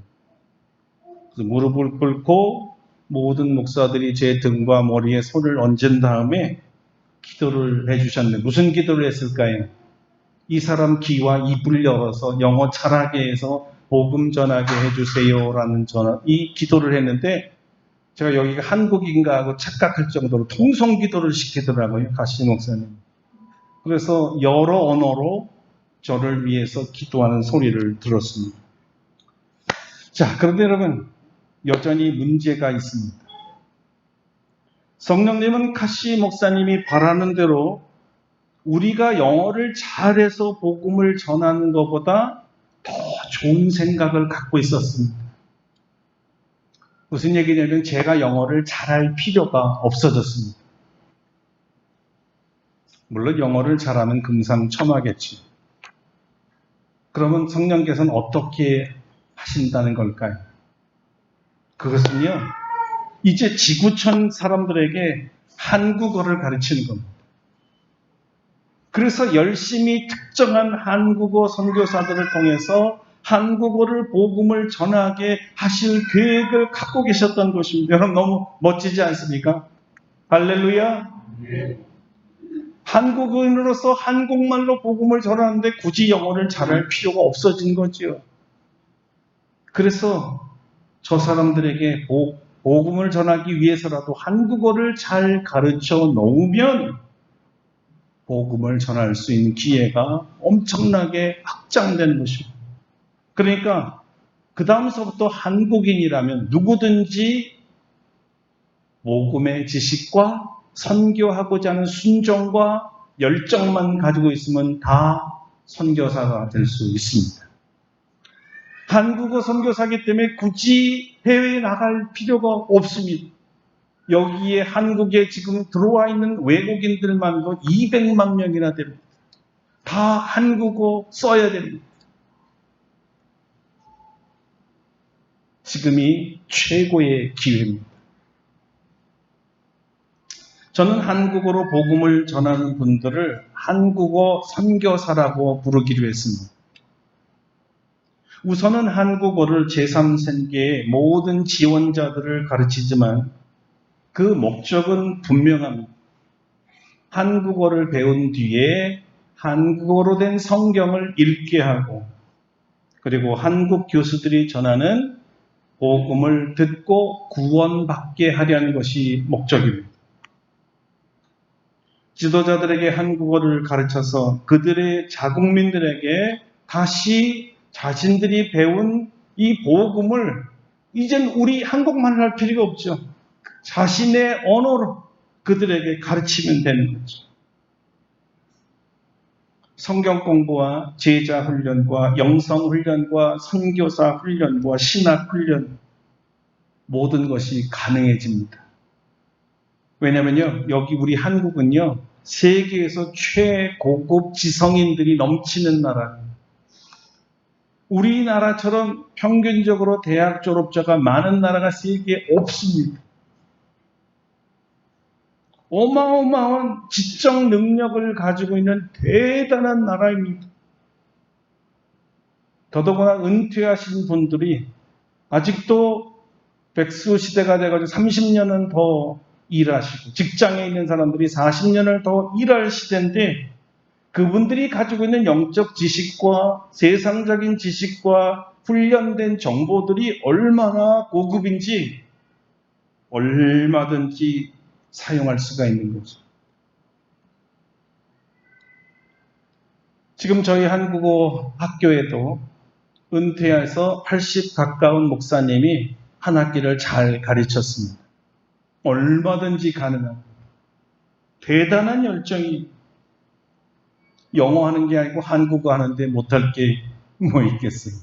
무릎을 꿇고 모든 목사들이 제 등과 머리에 손을 얹은 다음에 기도를 해주셨는데 무슨 기도를 했을까요? 이 사람 귀와 입을 열어서 영어 잘하게 해서 복음 전하게 해주세요라는 이 기도를 했는데 제가 여기가 한국인가 하고 착각할 정도로 통성 기도를 시키더라고요. 가시 목사님. 그래서 여러 언어로 저를 위해서 기도하는 소리를 들었습니다. 자, 그런데 여러분 여전히 문제가 있습니다. 성령님은 카시 목사님이 바라는 대로 우리가 영어를 잘해서 복음을 전하는 것보다 더 좋은 생각을 갖고 있었습니다. 무슨 얘기냐면 제가 영어를 잘할 필요가 없어졌습니다. 물론 영어를 잘하면 금상첨화겠지. 그러면 성령께서는 어떻게 하신다는 걸까요? 그것은요, 이제 지구촌 사람들에게 한국어를 가르치는 겁니다. 그래서 열심히 특정한 한국어 선교사들을 통해서 한국어를 복음을 전하게 하실 계획을 갖고 계셨던 것입니다. 여러분 너무 멋지지 않습니까? 할렐루야. 한국인으로서 한국말로 복음을 전하는데 굳이 영어를 잘할 필요가 없어진 거지요. 그래서 저 사람들에게 복음을 전하기 위해서라도 한국어를 잘 가르쳐 놓으면 복음을 전할 수 있는 기회가 엄청나게 확장되는 것입니다. 그러니까 그 다음서부터 한국인이라면 누구든지 복음의 지식과 선교하고자 하는 순종과 열정만 가지고 있으면 다 선교사가 될 수 있습니다. 한국어 선교사기 때문에 굳이 해외에 나갈 필요가 없습니다. 여기에 한국에 지금 들어와 있는 외국인들만도 200만 명이나 됩니다. 다 한국어 써야 됩니다. 지금이 최고의 기회입니다. 저는 한국어로 복음을 전하는 분들을 한국어 선교사라고 부르기로 했습니다. 우선은 한국어를 제3세계의 모든 지원자들을 가르치지만 그 목적은 분명합니다. 한국어를 배운 뒤에 한국어로 된 성경을 읽게 하고 그리고 한국 교수들이 전하는 복음을 듣고 구원받게 하려는 것이 목적입니다. 지도자들에게 한국어를 가르쳐서 그들의 자국민들에게 다시 자신들이 배운 이 복음을 이젠 우리 한국말을 할 필요가 없죠. 자신의 언어로 그들에게 가르치면 되는 거죠. 성경 공부와 제자 훈련과 영성 훈련과 선교사 훈련과 신학 훈련 모든 것이 가능해집니다. 왜냐면요, 여기 우리 한국은요, 세계에서 최고급 지성인들이 넘치는 나라입니다. 우리나라처럼 평균적으로 대학 졸업자가 많은 나라가 세계에 없습니다. 어마어마한 지적 능력을 가지고 있는 대단한 나라입니다. 더더구나 은퇴하신 분들이 아직도 백수 시대가 돼가지고 30년은 더 일하시고 직장에 있는 사람들이 40년을 더 일할 시대인데 그분들이 가지고 있는 영적 지식과 세상적인 지식과 훈련된 정보들이 얼마나 고급인지 얼마든지 사용할 수가 있는 거죠. 지금 저희 한국어 학교에도 은퇴해서 80 가까운 목사님이 한 학기를 잘 가르쳤습니다. 얼마든지 가능한 대단한 열정이 영어 하는 게 아니고 한국어 하는데 못할 게 뭐 있겠어요.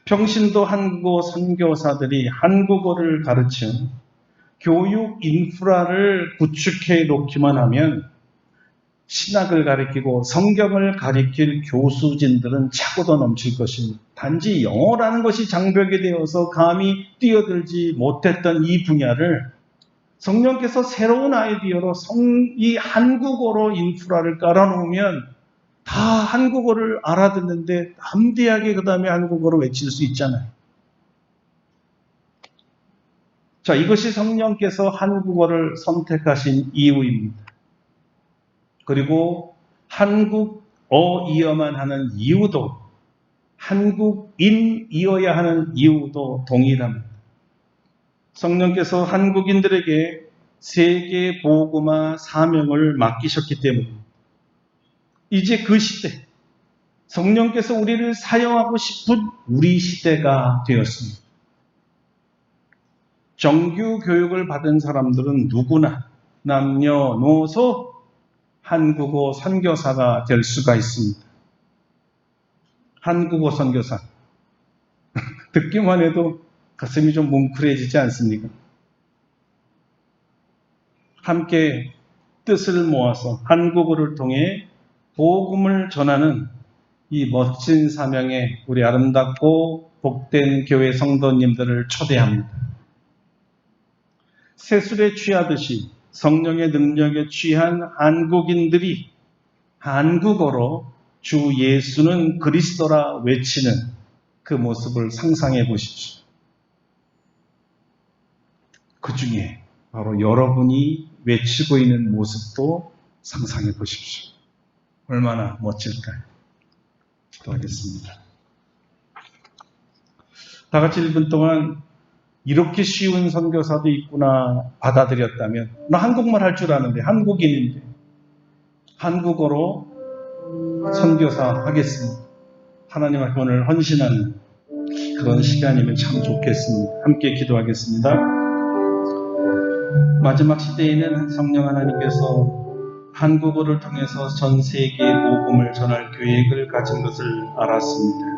평신도 한국어 선교사들이 한국어를 가르친 교육 인프라를 구축해 놓기만 하면 신학을 가르치고 성경을 가르칠 교수진들은 차고도 넘칠 것입니다. 단지 영어라는 것이 장벽이 되어서 감히 뛰어들지 못했던 이 분야를 성령께서 새로운 아이디어로 이 한국어로 인프라를 깔아놓으면 다 한국어를 알아듣는데 담대하게 그 다음에 한국어로 외칠 수 있잖아요. 자, 이것이 성령께서 한국어를 선택하신 이유입니다. 그리고 한국어이어만 하는 이유도 한국인이어야 하는 이유도 동일합니다. 성령께서 한국인들에게 세계 복음화 사명을 맡기셨기 때문입니다. 이제 그 시대, 성령께서 우리를 사용하고 싶은 우리 시대가 되었습니다. 정규 교육을 받은 사람들은 누구나 남녀노소 한국어 선교사가 될 수가 있습니다. 한국어 선교사. 듣기만 해도 가슴이 좀 뭉클해지지 않습니까? 함께 뜻을 모아서 한국어를 통해 복음을 전하는 이 멋진 사명에 우리 아름답고 복된 교회 성도님들을 초대합니다. 세술에 취하듯이 성령의 능력에 취한 한국인들이 한국어로 주 예수는 그리스도라 외치는 그 모습을 상상해 보십시오. 그 중에 바로 여러분이 외치고 있는 모습도 상상해 보십시오. 얼마나 멋질까요? 기도하겠습니다. 다 같이 1분 동안 이렇게 쉬운 선교사도 있구나 받아들였다면, 나 한국말 할 줄 아는데, 한국인인데 한국어로 선교사 하겠습니다. 하나님 앞에 오늘 헌신하는 그런 시간이면 참 좋겠습니다. 함께 기도하겠습니다. 마지막 시대에는 성령 하나님께서 한국어를 통해서 전 세계에 복음을 전할 계획을 가진 것을 알았습니다.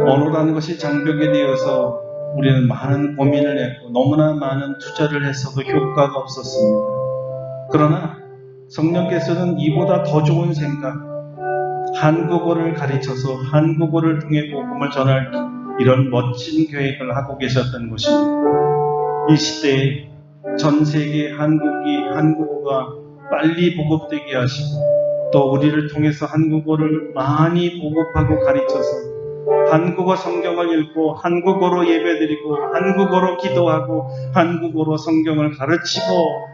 언어라는 것이 장벽이 되어서 우리는 많은 고민을 했고 너무나 많은 투자를 했어도 효과가 없었습니다. 그러나 성령께서는 이보다 더 좋은 생각, 한국어를 가르쳐서 한국어를 통해 복음을 전할 이런 멋진 계획을 하고 계셨던 것입니다. 이 시대에 전 세계 한국어가 빨리 보급되게 하시고 또 우리를 통해서 한국어를 많이 보급하고 가르쳐서 한국어 성경을 읽고 한국어로 예배드리고 한국어로 기도하고 한국어로 성경을 가르치고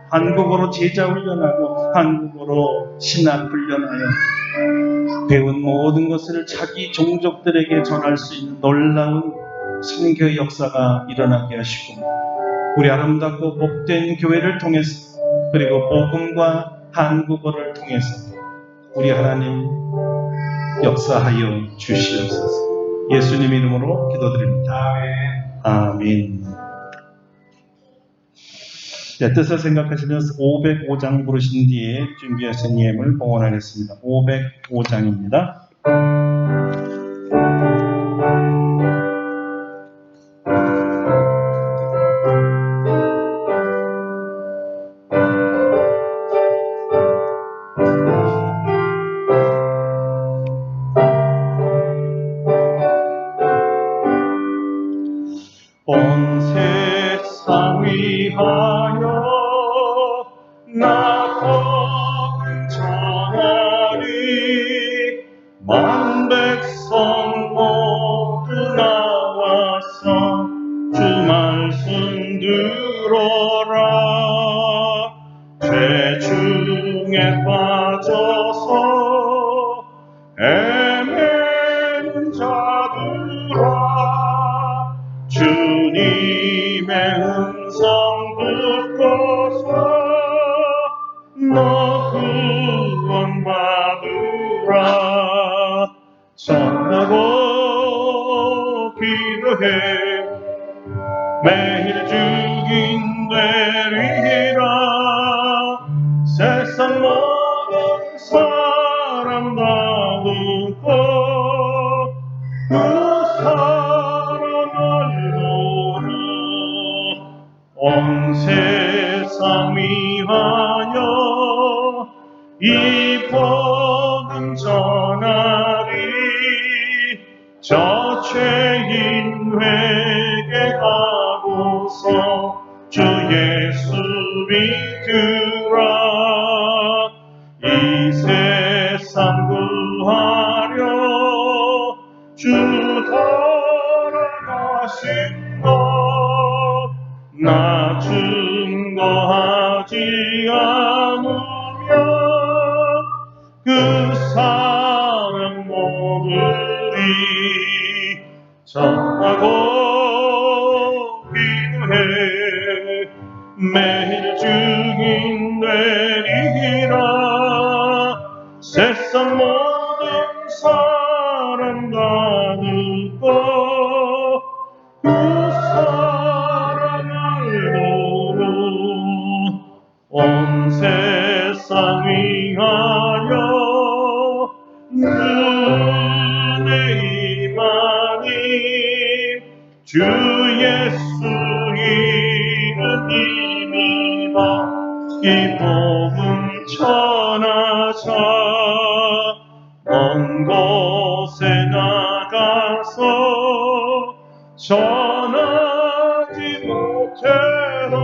한국어로 제자 훈련하고 한국어로 신학 훈련하여 배운 모든 것을 자기 종족들에게 전할 수 있는 놀라운 선교의 역사가 일어나게 하시고 우리 아름답고 복된 교회를 통해서 그리고 복음과 한국어를 통해서 우리 하나님 역사하여 주시옵소서. 예수님 이름으로 기도드립니다. 아멘. 네, 뜻을 생각하시면서 505장 부르신 뒤에 준비하신 예물 봉헌하겠습니다. 505장입니다. 온 세상 위하여 나 복음 전하리 만 백성 모두 나와서 주 말씀 들어라 죄 중에 빠져서 헤매는 자들아 주님의 음성 듣고서 너 구원받으라 전하고 기도해 매일 주인 되리라 세상 모든 사람 다 듣고 그 온 세상 위하여 이 복음 전하리 저 죄인 회개하고서 주 예수 믿으라 이 세상 구하려 주 돌아가신 것 나 증거하지 않으면 그 사람 모두리 전하고 기도해 매일 증인 되리라 세상 모든 사람 다 듣고 그 온 세상 위하여 은혜 임하니 주 예수 이름 힘입어 이 복음 전하자 먼 곳에 나가서 전하지 못해도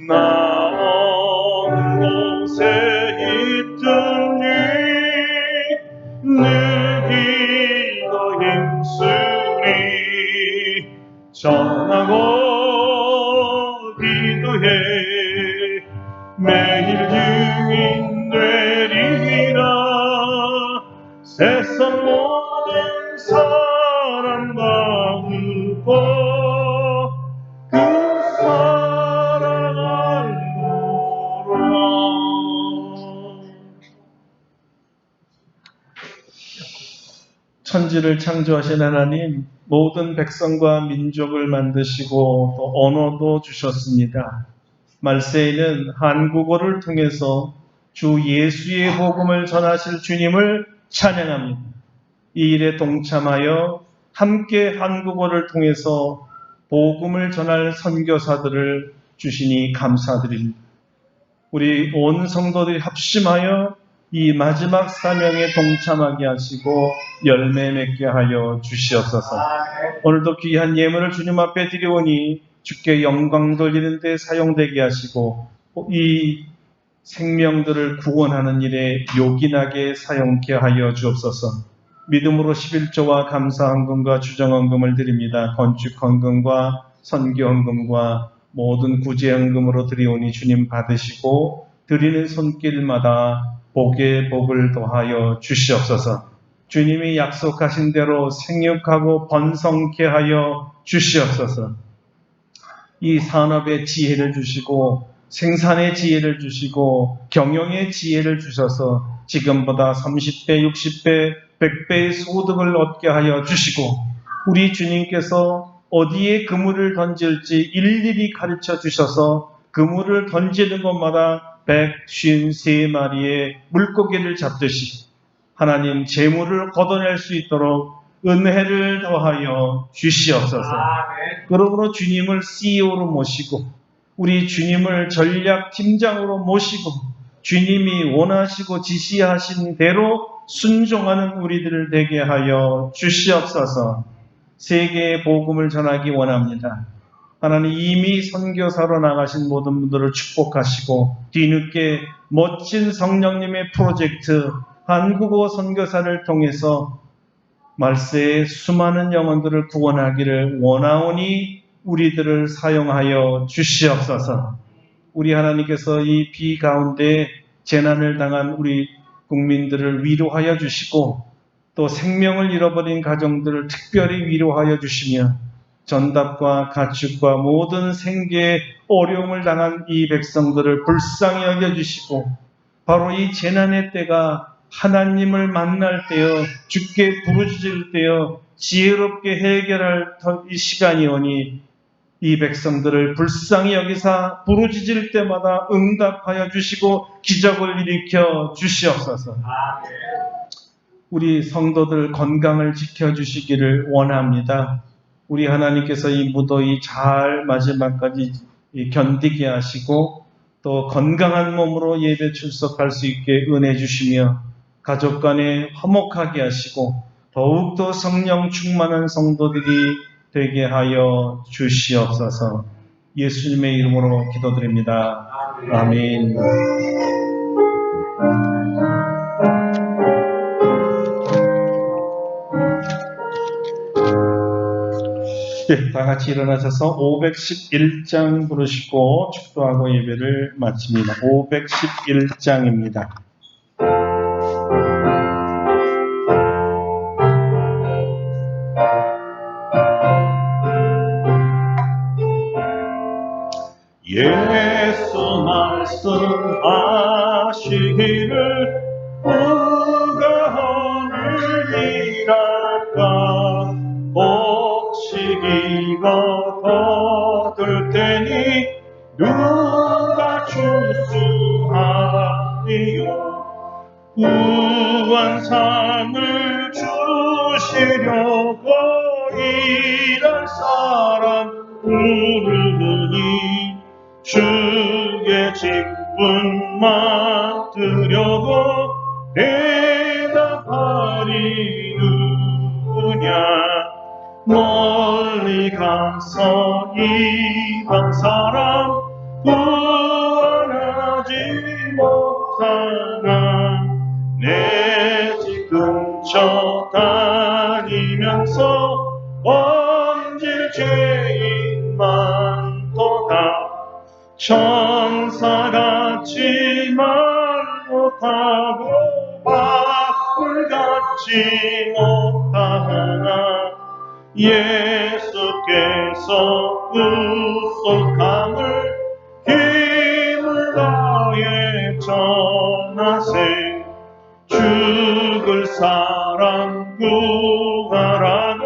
나 어느 곳에 있든 소망하고 기도해 매일 증인 되리라. 세상 모든 사람과 웃고 그 사랑 알도록. 천지를 창조하신 하나님, 모든 백성과 민족을 만드시고 또 언어도 주셨습니다. 말세에는 한국어를 통해서 주 예수의 복음을 전하실 주님을 찬양합니다. 이 일에 동참하여 함께 한국어를 통해서 복음을 전할 선교사들을 주시니 감사드립니다. 우리 온 성도들이 합심하여 이 마지막 사명에 동참하게 하시고 열매 맺게 하여 주시옵소서. 오늘도 귀한 예물을 주님 앞에 드리오니 주께 영광 돌리는 데 사용되게 하시고 이 생명들을 구원하는 일에 요긴하게 사용케 하여 주옵소서. 믿음으로 11조와 감사헌금과 주정헌금을 드립니다. 건축헌금과 선교헌금과 모든 구제헌금으로 드리오니 주님 받으시고 드리는 손길마다 복에 복을 더하여 주시옵소서. 주님이 약속하신 대로 생육하고 번성케 하여 주시옵소서. 이 산업의 지혜를 주시고 생산의 지혜를 주시고 경영의 지혜를 주셔서 지금보다 30배, 60배, 100배의 소득을 얻게 하여 주시고 우리 주님께서 어디에 그물을 던질지 일일이 가르쳐 주셔서 그물을 던지는 곳마다 153마리의 물고기를 잡듯이 하나님 재물을 걷어낼 수 있도록 은혜를 더하여 주시옵소서. 그러므로 주님을 CEO로 모시고 우리 주님을 전략팀장으로 모시고 주님이 원하시고 지시하신 대로 순종하는 우리들을 되게 하여 주시옵소서. 세계의 복음을 전하기 원합니다. 하나님 이미 선교사로 나가신 모든 분들을 축복하시고 뒤늦게 멋진 성령님의 프로젝트 한국어 선교사를 통해서 말세에 수많은 영혼들을 구원하기를 원하오니 우리들을 사용하여 주시옵소서. 우리 하나님께서 이 비 가운데 재난을 당한 우리 국민들을 위로하여 주시고 또 생명을 잃어버린 가정들을 특별히 위로하여 주시며 전답과 가축과 모든 생계에 어려움을 당한 이 백성들을 불쌍히 여겨주시고 바로 이 재난의 때가 하나님을 만날 때여 주께 부르짖을 때여 지혜롭게 해결할 이 시간이오니 이 백성들을 불쌍히 여기사 부르짖을 때마다 응답하여 주시고 기적을 일으켜 주시옵소서. 우리 성도들 건강을 지켜주시기를 원합니다. 우리 하나님께서 이 무더위 잘 마지막까지 견디게 하시고 또 건강한 몸으로 예배 출석할 수 있게 은혜 주시며 가족 간에 화목하게 하시고 더욱더 성령 충만한 성도들이 되게 하여 주시옵소서. 예수님의 이름으로 기도드립니다. 아멘. 네, 다 같이 일어나셔서 511장 부르시고 축도하고 예배를 마칩니다. 511장입니다. 예수 말씀하시기를 누가 하느니랄까 복식이가 거둘 테니 누가 출수하리요 구원상을 주시려고 일할 사람 부르니 주의 직분 맡으려고 대답하리 누구냐 멀리 가서 이방 사람 구원하지 못하나 내 집 근처 다니면서 번질 죄인 천사같이 말 못하고 바울같이 못하나 예수께서 구속함을 힘을 다해 전하세 죽을 사람 구하라고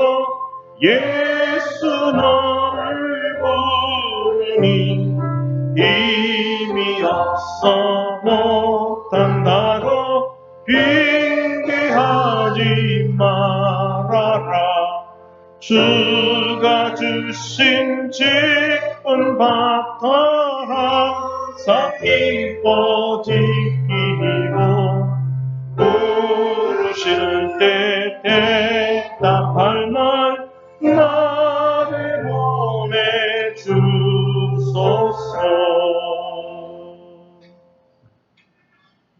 예수 너를 부르니 힘이 없어 못한다고 핑계하지 말아라 주가 주신 직분 받아 항상 기뻐 지키고 부르실 때 대답할 말 나를 보내주소서.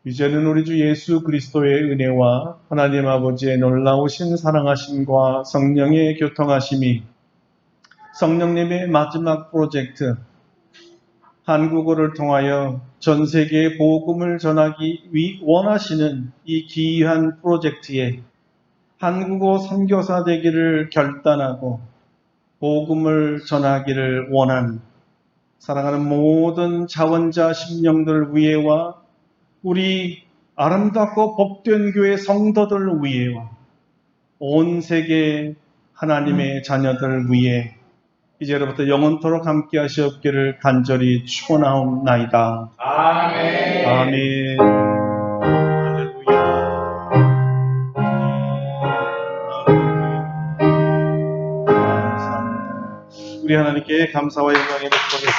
이제는 우리 주 예수 그리스도의 은혜와 하나님 아버지의 놀라우신 사랑하심과 성령의 교통하심이 성령님의 마지막 프로젝트 한국어를 통하여 전 세계에 복음을 전하기 원하시는 이 기이한 프로젝트에 한국어 선교사 되기를 결단하고 복음을 전하기를 원한 사랑하는 모든 자원자 심령들 위에와 우리 아름답고 복된 교회 성도들 위에와 온 세계 하나님의 자녀들 위에 이제로부터 영원토록 함께 하시옵기를 간절히 축원하옵나이다. 아멘. 아멘. 할렐루야. 감사합니다. 우리 하나님께 감사와 영광을 드리겠습니다.